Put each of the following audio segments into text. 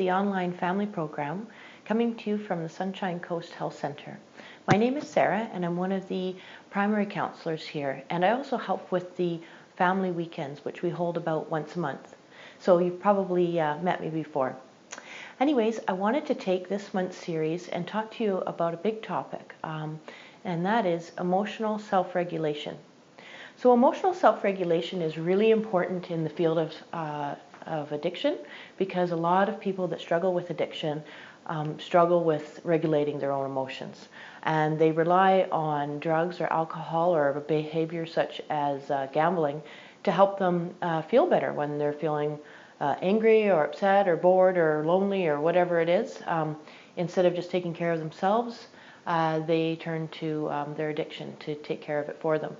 the online family program coming to you from the Sunshine Coast Health Center. My name is Sarah and I'm one of the primary counselors here, and I also help with the family weekends, which we hold about once a month. So you've probably met me before. Anyways, I wanted to take this month's series and talk to you about a big topic, and that is emotional self-regulation. So emotional self-regulation is really important in the field of addiction, because a lot of people that struggle with addiction struggle with regulating their own emotions, and they rely on drugs or alcohol or a behavior such as gambling to help them feel better when they're feeling angry or upset or bored or lonely or whatever it is. Instead of just taking care of themselves, they turn to their addiction to take care of it for them.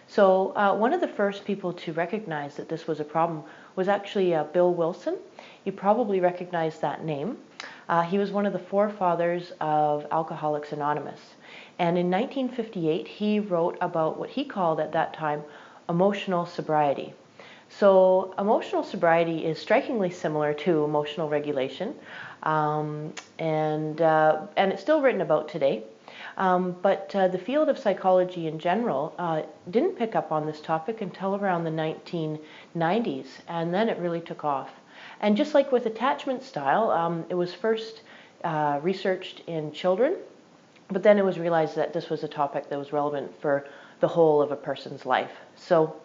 So one of the first people to recognize that this was a problem was actually Bill Wilson. You probably recognize that name. He was one of the forefathers of Alcoholics Anonymous. And in 1958, he wrote about what he called at that time emotional sobriety. So emotional sobriety is strikingly similar to emotional regulation, and it's still written about today. But the field of psychology in general didn't pick up on this topic until around the 1990s, and then it really took off. And just like with attachment style, it was first researched in children, but then it was realized that this was a topic that was relevant for the whole of a person's life. So,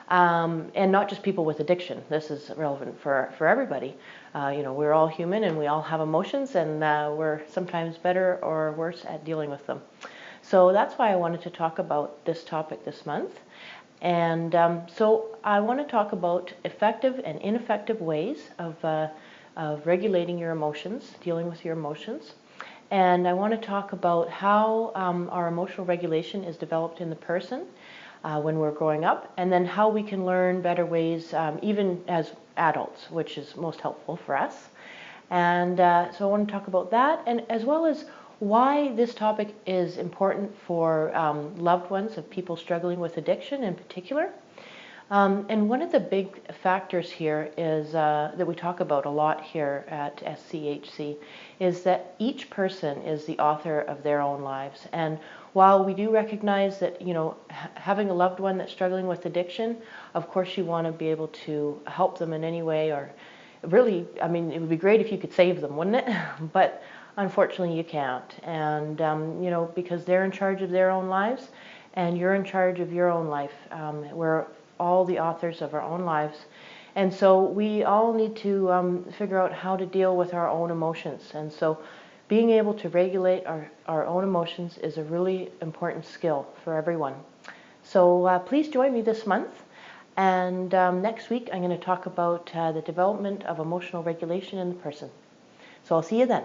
and not just people with addiction. This is relevant for everybody. You know, we're all human and we all have emotions, and we're sometimes better or worse at dealing with them. So that's why I wanted to talk about this topic this month. And so I want to talk about effective and ineffective ways of regulating your emotions, dealing with your emotions. And I want to talk about how our emotional regulation is developed in the person when we're growing up, and then how we can learn better ways even as adults, which is most helpful for us. And so I want to talk about that, and as well as why this topic is important for loved ones of people struggling with addiction in particular. And one of the big factors here is that we talk about a lot here at SCHC is that each person is the author of their own lives. And while we do recognize that, you know, having a loved one that's struggling with addiction, of course you want to be able to help them in any way, or really, I mean, it would be great if you could save them, wouldn't it? But unfortunately you can't. And, you know, because they're in charge of their own lives and you're in charge of your own life. We're all the authors of our own lives. And so we all need to figure out how to deal with our own emotions. And so being able to regulate our own emotions is a really important skill for everyone. So please join me this month. And next week I'm going to talk about the development of emotional regulation in the person. So I'll see you then.